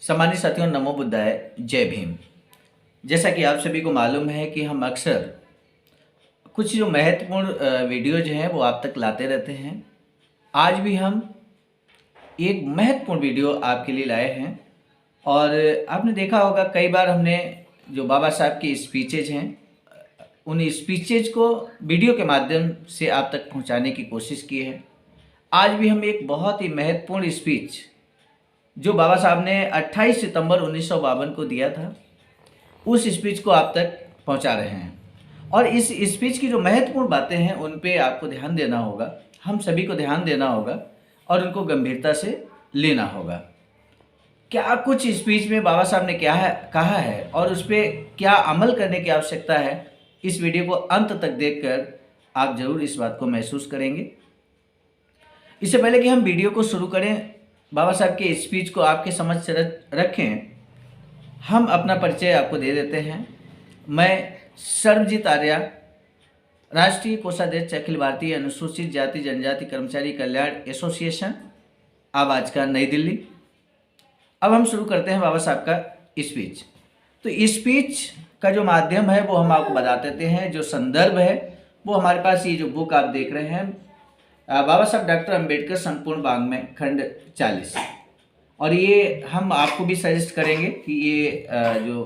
सम्मानित साथियों, नमो बुद्धाय, जय भीम। जैसा कि आप सभी को मालूम है कि हम अक्सर कुछ जो महत्वपूर्ण वीडियोज हैं वो आप तक लाते रहते हैं। आज भी हम एक महत्वपूर्ण वीडियो आपके लिए लाए हैं और आपने देखा होगा कई बार हमने जो बाबा साहब की स्पीचेज हैं उन स्पीचेज को वीडियो के माध्यम से आप तक पहुंचाने की कोशिश की है। आज भी हम एक बहुत ही महत्वपूर्ण स्पीच जो बाबा साहब ने 28 सितंबर 1952 को दिया था, उस स्पीच को आप तक पहुंचा रहे हैं। और इस स्पीच की जो महत्वपूर्ण बातें हैं उन पे आपको ध्यान देना होगा, हम सभी को ध्यान देना होगा और उनको गंभीरता से लेना होगा। क्या कुछ स्पीच में बाबा साहब ने क्या कहा है और उस पर क्या अमल करने की आवश्यकता है, इस वीडियो को अंत तक देखकर आप जरूर इस बात को महसूस करेंगे। इससे पहले कि हम वीडियो को शुरू करें, बाबा साहब के स्पीच को आपके समक्ष रखें, हम अपना परिचय आपको दे देते हैं। मैं सर्वजीत आर्या, राष्ट्रीय कोषाध्यक्ष, अखिल भारतीय अनुसूचित जाति जनजाति कर्मचारी कल्याण एसोसिएशन, आवाज का, नई दिल्ली। अब हम शुरू करते हैं बाबा साहब का स्पीच। तो स्पीच का जो माध्यम है वो हम आपको बता देते हैं। जो संदर्भ है वो हमारे पास ये जो बुक आप देख रहे हैं, बाबा साहब डॉक्टर अंबेडकर संपूर्ण वाङ्मय खंड 40। और ये हम आपको भी सजेस्ट करेंगे कि ये जो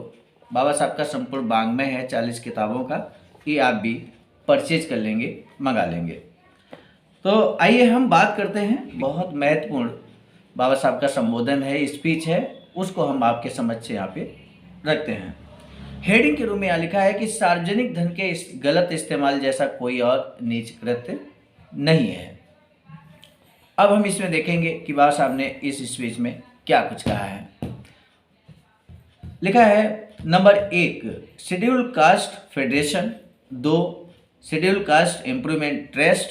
बाबा साहब का संपूर्ण वाङ्मय है 40 किताबों का, ये आप भी परचेज कर लेंगे, मंगा लेंगे। तो आइए हम बात करते हैं। बहुत महत्वपूर्ण बाबा साहब का संबोधन है, स्पीच है, उसको हम आपके समक्ष यहाँ पे रखते हैं। हेडिंग के रूप में यहाँ लिखा है कि सार्वजनिक धन के गलत इस्तेमाल जैसा कोई और नीच कृत्य नहीं है। अब हम इसमें देखेंगे कि बाबा साहब ने इस स्पीच में क्या कुछ कहा है। लिखा है number 1 schedule caste federation, 2 schedule caste improvement trust,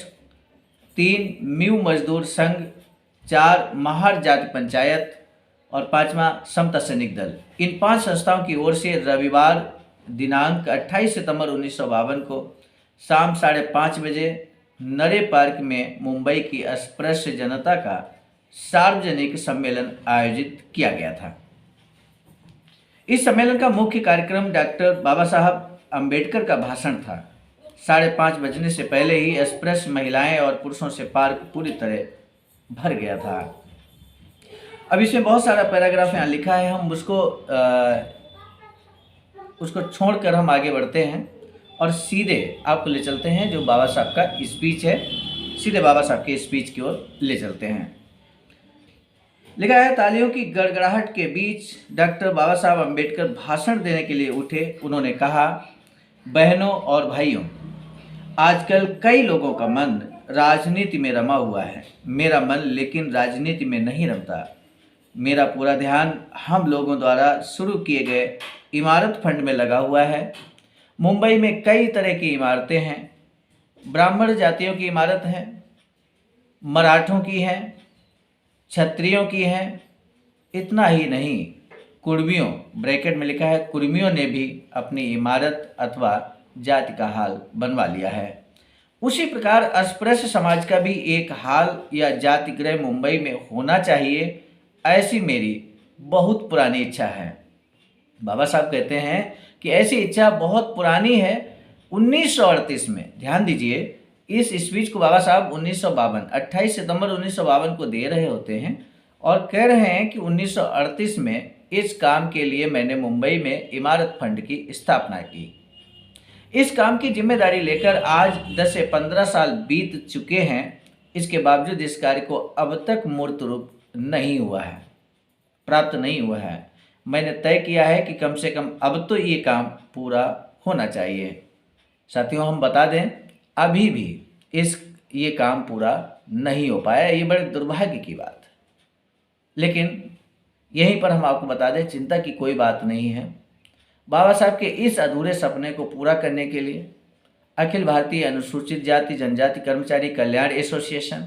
3 mu मजदूर संघ, 4 महार जाति पंचायत और 5वां समता सैनिक दल। इन 5 संस्थाओं की ओर से रविवार दिनांक 28 सितंबर 1952 को शाम 5:30 बजे नरे पार्क में मुंबई की अस्पृश्य जनता का सार्वजनिक सम्मेलन आयोजित किया गया था। इस सम्मेलन का मुख्य कार्यक्रम डॉक्टर बाबा साहब अंबेडकर का भाषण था। 5:30 बजने से पहले ही अस्पृश्य महिलाएं और पुरुषों से पार्क पूरी तरह भर गया था। अब इसमें बहुत सारा पैराग्राफ यहाँ लिखा है, हम उसको छोड़कर हम आगे बढ़ते हैं और सीधे आपको ले चलते हैं। जो बाबा साहब का स्पीच है, सीधे बाबा साहब के स्पीच की ओर ले चलते हैं। लिखा है तालियों की गड़गड़ाहट के बीच डॉक्टर बाबा साहब अंबेडकर भाषण देने के लिए उठे। उन्होंने कहा, बहनों और भाइयों, आजकल कई लोगों का मन राजनीति में रमा हुआ है। मेरा मन लेकिन राजनीति में नहीं रमता। मेरा पूरा ध्यान हम लोगों द्वारा शुरू किए गए इमारत फंड में लगा हुआ है। मुंबई में कई तरह की इमारतें हैं। ब्राह्मण जातियों की इमारत है, मराठों की है, क्षत्रियों की है। इतना ही नहीं, कुर्मियों, ब्रैकेट में लिखा है, कुर्मियों ने भी अपनी इमारत अथवा जाति का हाल बनवा लिया है। उसी प्रकार अस्पृश्य समाज का भी एक हाल या जाति गृह मुंबई में होना चाहिए, ऐसी मेरी बहुत पुरानी इच्छा है। बाबा साहब कहते हैं कि ऐसी इच्छा बहुत पुरानी है। 1938 में, ध्यान दीजिए, इस स्पीच को बाबा साहब 28 सितंबर 1952 को दे रहे होते हैं और कह रहे हैं कि 1938 में इस काम के लिए मैंने मुंबई में इमारत फंड की स्थापना की। इस काम की जिम्मेदारी लेकर आज 10 से 15 साल बीत चुके हैं। इसके बावजूद इस कार्य को अब तक मूर्त रूप नहीं हुआ है, प्राप्त नहीं हुआ है। मैंने तय किया है कि कम से कम अब तो ये काम पूरा होना चाहिए। साथियों, हम बता दें, अभी भी ये काम पूरा नहीं हो पाया। ये बड़े दुर्भाग्य की बात है, लेकिन यहीं पर हम आपको बता दें, चिंता की कोई बात नहीं है। बाबा साहब के इस अधूरे सपने को पूरा करने के लिए अखिल भारतीय अनुसूचित जाति जनजाति कर्मचारी कल्याण एसोसिएशन,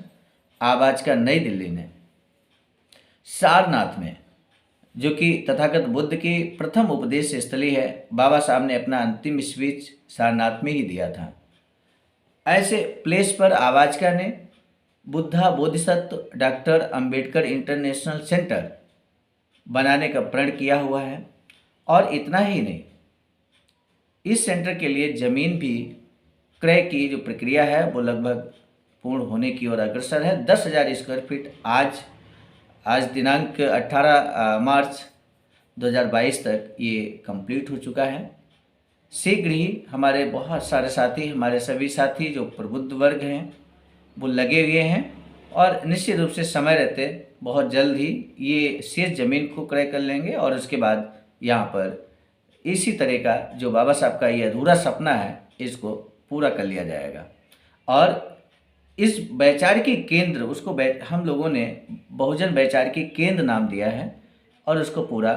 आवाज का, नई दिल्ली ने सारनाथ में, जो कि तथागत बुद्ध की प्रथम उपदेश स्थली है, बाबा साहब ने अपना अंतिम स्पीच सारनाथ में ही दिया था। ऐसे प्लेस पर आवाज का ने Buddha Bodhisattva doctor Ambedkar international centre बनाने का प्रण किया हुआ है। और इतना ही नहीं, इस सेंटर के लिए ज़मीन भी क्रय की जो प्रक्रिया है वो लगभग पूर्ण होने की ओर अग्रसर है। 10,000 स्क्वायर फीट आज दिनांक 18 मार्च 2022 तक ये कंप्लीट हो चुका है। शीघ्र ही हमारे बहुत सारे साथी, हमारे सभी साथी जो प्रबुद्ध वर्ग हैं वो लगे हुए हैं और निश्चित रूप से समय रहते बहुत जल्द ही ये शेष ज़मीन को क्रय कर लेंगे और उसके बाद यहाँ पर इसी तरह का जो बाबा साहब का ये अधूरा सपना है इसको पूरा कर लिया जाएगा। और इस वैचारिकी केंद्र उसको हम लोगों ने बहुजन वैचारिकी केंद्र नाम दिया है और उसको पूरा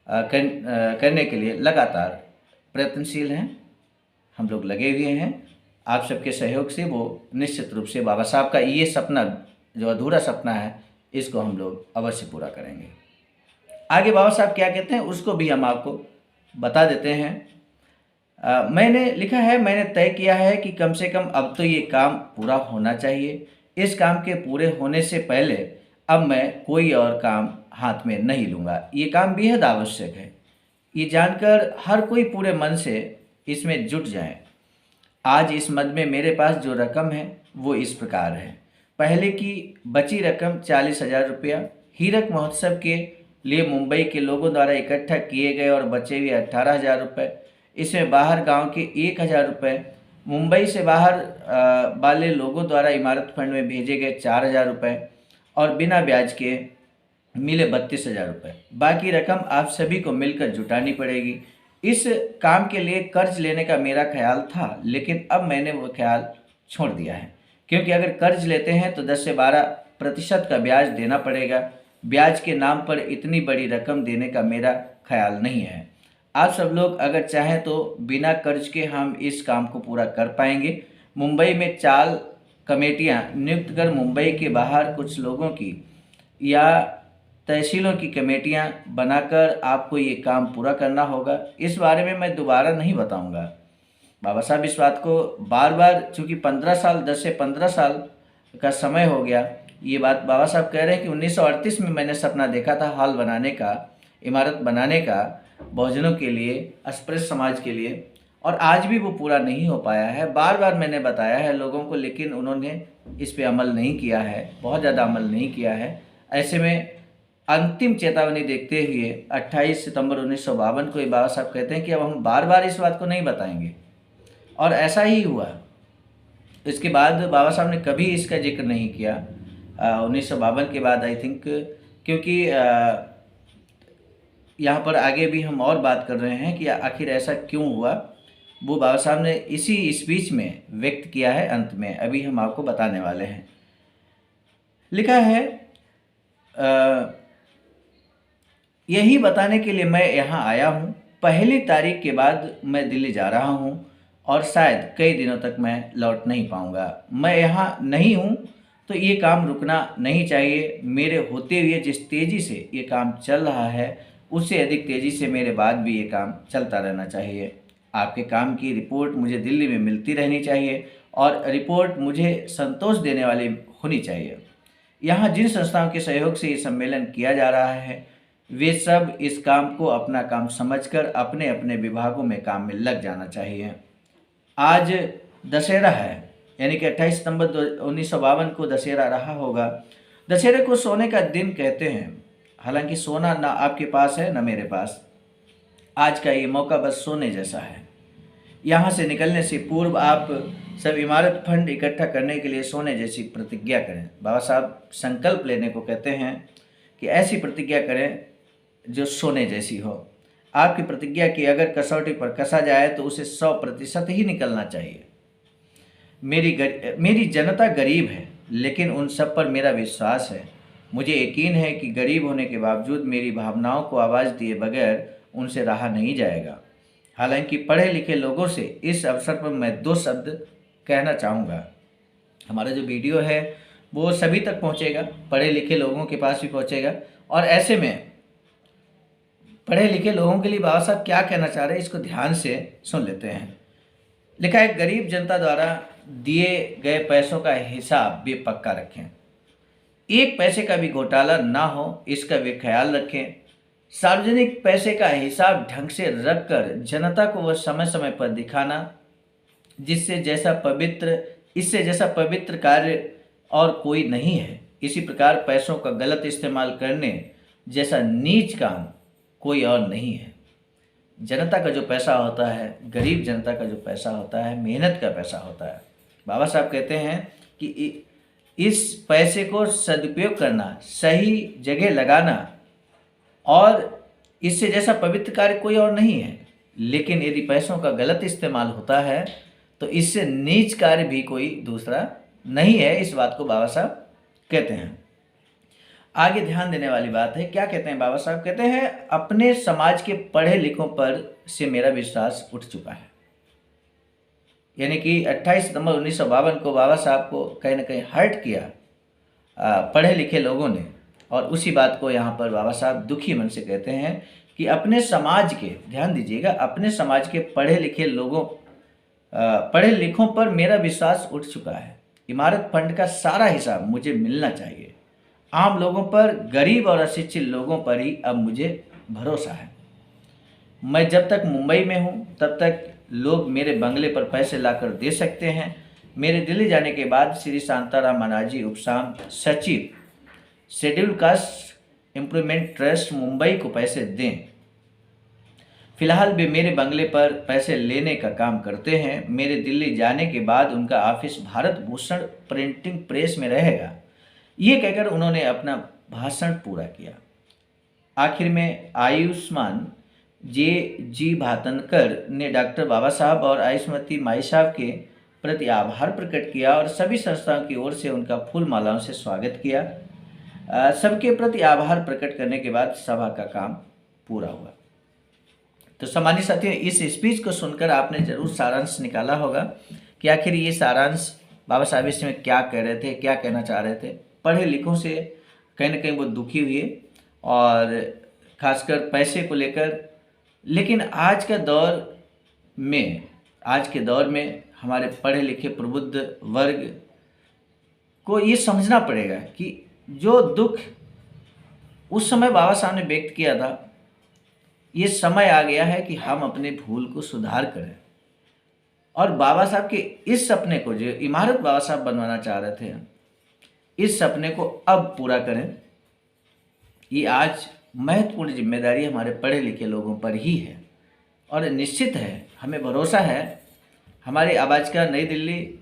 करने के लिए लगातार प्रयत्नशील हैं। हम लोग लगे हुए हैं। आप सबके सहयोग से वो निश्चित रूप से बाबा साहब का ये सपना जो अधूरा सपना है इसको हम लोग अवश्य पूरा करेंगे। आगे बाबा साहब क्या कहते हैं उसको भी हम आपको बता देते हैं। मैंने लिखा है, मैंने तय किया है कि कम से कम अब तो ये काम पूरा होना चाहिए। इस काम के पूरे होने से पहले अब मैं कोई और काम हाथ में नहीं लूँगा। ये काम बेहद आवश्यक है। ये जानकर हर कोई पूरे मन से इसमें जुट जाए। आज इस मद में मेरे पास जो रकम है वो इस प्रकार है। पहले की बची रकम 40,000 रुपया हीरक महोत्सव के लिए मुंबई के लोगों द्वारा इकट्ठा किए गए और बचे हुए 18,000 रुपये। इसमें बाहर गांव के 1,000 रुपये, मुंबई से बाहर वाले लोगों द्वारा इमारत फंड में भेजे गए 4,000 रुपये और बिना ब्याज के मिले 32,000 रुपये। बाकी रकम आप सभी को मिलकर जुटानी पड़ेगी। इस काम के लिए कर्ज लेने का मेरा ख्याल था, लेकिन अब मैंने वो ख्याल छोड़ दिया है, क्योंकि अगर कर्ज लेते हैं तो 10 से 12% का ब्याज देना पड़ेगा। ब्याज के नाम पर इतनी बड़ी रकम देने का मेरा ख्याल नहीं है। आप सब लोग अगर चाहें तो बिना कर्ज के हम इस काम को पूरा कर पाएंगे। मुंबई में चाल कमेटियां नियुक्त कर मुंबई के बाहर कुछ लोगों की या तहसीलों की कमेटियां बनाकर आपको ये काम पूरा करना होगा। इस बारे में मैं दोबारा नहीं बताऊंगा। बाबा साहब इस बात को बार बार, चूँकि 15 साल 10 से 15 साल का समय हो गया, ये बात बाबा साहब कह रहे हैं कि 1938 में मैंने सपना देखा था हॉल बनाने का, इमारत बनाने का बहुजनों के लिए, अस्पृश्य समाज के लिए, और आज भी वो पूरा नहीं हो पाया है। बार बार मैंने बताया है लोगों को, लेकिन उन्होंने इस पे अमल नहीं किया है, बहुत ज़्यादा अमल नहीं किया है। ऐसे में अंतिम चेतावनी देखते हुए 28 सितंबर 1952 को ये बाबा साहब कहते हैं कि अब हम बार बार इस बात को नहीं बताएंगे, और ऐसा ही हुआ। इसके बाद बाबा साहब ने कभी इसका जिक्र नहीं किया 1952 के बाद, आई थिंक, क्योंकि यहाँ पर आगे भी हम और बात कर रहे हैं कि आखिर ऐसा क्यों हुआ। वो बाबा साहब ने इसी स्पीच में व्यक्त किया है, अंत में अभी हम आपको बताने वाले हैं। लिखा है, यही बताने के लिए मैं यहाँ आया हूँ। 1 तारीख के बाद मैं दिल्ली जा रहा हूँ और शायद कई दिनों तक मैं लौट नहीं पाऊँगा। मैं यहाँ नहीं हूँ तो ये काम रुकना नहीं चाहिए। मेरे होते हुए जिस तेज़ी से ये काम चल रहा है उससे अधिक तेज़ी से मेरे बाद भी ये काम चलता रहना चाहिए। आपके काम की रिपोर्ट मुझे दिल्ली में मिलती रहनी चाहिए और रिपोर्ट मुझे संतोष देने वाली होनी चाहिए। यहाँ जिन संस्थाओं के सहयोग से ये सम्मेलन किया जा रहा है वे सब इस काम को अपना काम समझकर अपने अपने विभागों में काम में लग जाना चाहिए। आज दशहरा है, यानी कि 28 सितंबर 1952 को दशहरा रहा होगा। दशहरे को सोने का दिन कहते हैं, हालांकि सोना ना आपके पास है ना मेरे पास। आज का ये मौका बस सोने जैसा है। यहाँ से निकलने से पूर्व आप सब इमारत फंड इकट्ठा करने के लिए सोने जैसी प्रतिज्ञा करें। बाबा साहब संकल्प लेने को कहते हैं कि ऐसी प्रतिज्ञा करें जो सोने जैसी हो। आपकी प्रतिज्ञा की अगर कसौटी पर कसा जाए तो उसे 100% ही निकलना चाहिए। मेरी जनता गरीब है, लेकिन उन सब पर मेरा विश्वास है। मुझे यकीन है कि गरीब होने के बावजूद मेरी भावनाओं को आवाज़ दिए बगैर उनसे रहा नहीं जाएगा। हालांकि पढ़े लिखे लोगों से इस अवसर पर मैं 2 शब्द कहना चाहूँगा। हमारा जो वीडियो है वो सभी तक पहुँचेगा, पढ़े लिखे लोगों के पास भी पहुँचेगा, और ऐसे में पढ़े लिखे लोगों के लिए बाबा साहब क्या कहना चाह रहे हैं इसको ध्यान से सुन लेते हैं। लिखा है, गरीब जनता द्वारा दिए गए पैसों का हिसाब भी पक्का रखें। 1 पैसे का भी घोटाला ना हो, इसका भी ख्याल रखें। सार्वजनिक पैसे का हिसाब ढंग से रखकर जनता को वह समय समय पर दिखाना, इससे जैसा पवित्र कार्य और कोई नहीं है। इसी प्रकार पैसों का गलत इस्तेमाल करने जैसा नीच काम कोई और नहीं है। जनता का जो पैसा होता है, गरीब जनता का जो पैसा होता है, मेहनत का पैसा होता है, बाबा साहब कहते हैं कि इस पैसे को सदुपयोग करना, सही जगह लगाना, और इससे जैसा पवित्र कार्य कोई और नहीं है। लेकिन यदि पैसों का गलत इस्तेमाल होता है तो इससे नीच कार्य भी कोई दूसरा नहीं है। इस बात को बाबा साहब कहते हैं। आगे ध्यान देने वाली बात है, क्या कहते हैं बाबा साहब? कहते हैं अपने समाज के पढ़े लिखों पर से मेरा विश्वास उठ चुका है। यानी कि 28 सितंबर 1952 को बाबा साहब को कहीं ना कहीं हर्ट किया पढ़े लिखे लोगों ने, और उसी बात को यहाँ पर बाबा साहब दुखी मन से कहते हैं कि अपने समाज के, ध्यान दीजिएगा, अपने समाज के पढ़े लिखों पर मेरा विश्वास उठ चुका है। इमारत फंड का सारा हिसाब मुझे मिलना चाहिए। आम लोगों पर, गरीब और अशिक्षित लोगों पर ही अब मुझे भरोसा है। मैं जब तक मुंबई में हूँ तब तक लोग मेरे बंगले पर पैसे लाकर दे सकते हैं। मेरे दिल्ली जाने के बाद श्री शांताराम मनाजी उपसाम सचिव schedule caste improvement trust Mumbai को पैसे दें। फिलहाल वे मेरे बंगले पर पैसे लेने का काम करते हैं। मेरे दिल्ली जाने के बाद उनका office Bharat Bhushan printing press में रहेगा। ये कहकर उन्होंने अपना भाषण पूरा किया। आखिर में आयुष्मान जी भातनकर ने डॉक्टर बाबा साहब और आयुष्मती माई साहब के प्रति आभार प्रकट किया और सभी संस्थाओं की ओर से उनका फूल मालाओं से स्वागत किया। सबके प्रति आभार प्रकट करने के बाद सभा का काम पूरा हुआ। तो सम्मानित साथियों, इस स्पीच को सुनकर आपने जरूर सारांश निकाला होगा कि आखिर ये सारांश बाबा साहब इसमें क्या कह रहे थे, क्या कहना चाह रहे थे। पढ़े लिखों से कहीं ना कहीं वो दुखी हुए, और खासकर पैसे को लेकर। लेकिन आज के दौर में हमारे पढ़े लिखे प्रबुद्ध वर्ग को ये समझना पड़ेगा कि जो दुख उस समय बाबा साहब ने व्यक्त किया था, ये समय आ गया है कि हम अपने भूल को सुधार करें, और बाबा साहब के इस सपने को, जो इमारत बाबा साहब बनवाना चाह रहे थे, इस सपने को अब पूरा करें। ये आज महत्वपूर्ण जिम्मेदारी हमारे पढ़े लिखे लोगों पर ही है, और निश्चित है, हमें भरोसा है, हमारी आवाज़ का नई दिल्ली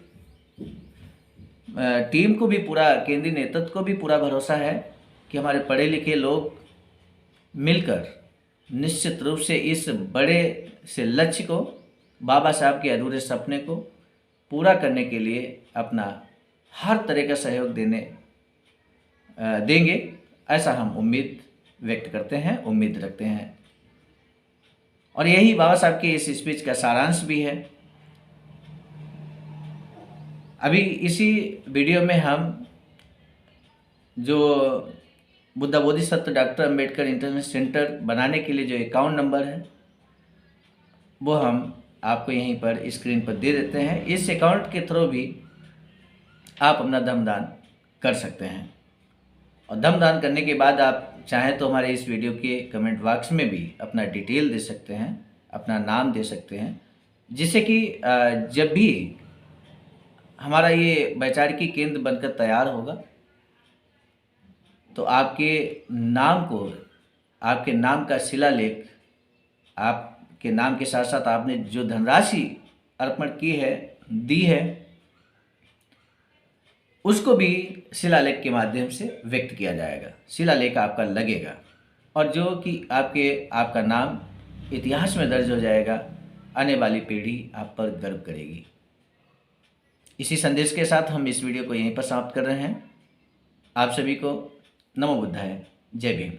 टीम को भी, पूरा केंद्रीय नेतृत्व को भी पूरा भरोसा है कि हमारे पढ़े लिखे लोग मिलकर निश्चित रूप से इस बड़े से लक्ष्य को, बाबा साहब के अधूरे सपने को पूरा करने के लिए अपना हर तरह का सहयोग देंगे, ऐसा हम उम्मीद व्यक्त करते हैं, उम्मीद रखते हैं। और यही बाबा साहब के इस स्पीच का सारांश भी है। अभी इसी वीडियो में हम जो Buddha Bodhisattva doctor Ambedkar international centre बनाने के लिए जो अकाउंट नंबर है, वो हम आपको यहीं पर स्क्रीन पर दे देते हैं। इस अकाउंट के थ्रू भी आप अपना धमदान कर सकते हैं, और धमदान करने के बाद आप चाहें तो हमारे इस वीडियो के कमेंट बॉक्स में भी अपना डिटेल दे सकते हैं, अपना नाम दे सकते हैं, जिससे कि जब भी हमारा ये वैचारिकी केंद्र बनकर तैयार होगा तो आपके नाम का शिलालेख, आपके नाम के साथ साथ आपने जो धनराशि अर्पण दी है, उसको भी शिलालेख के माध्यम से व्यक्त किया जाएगा। शिलालेख आपका लगेगा, और जो कि आपका नाम इतिहास में दर्ज हो जाएगा। आने वाली पीढ़ी आप पर गर्व करेगी। इसी संदेश के साथ हम इस वीडियो को यहीं पर समाप्त कर रहे हैं। आप सभी को नमो बुद्धाय, जय भीम।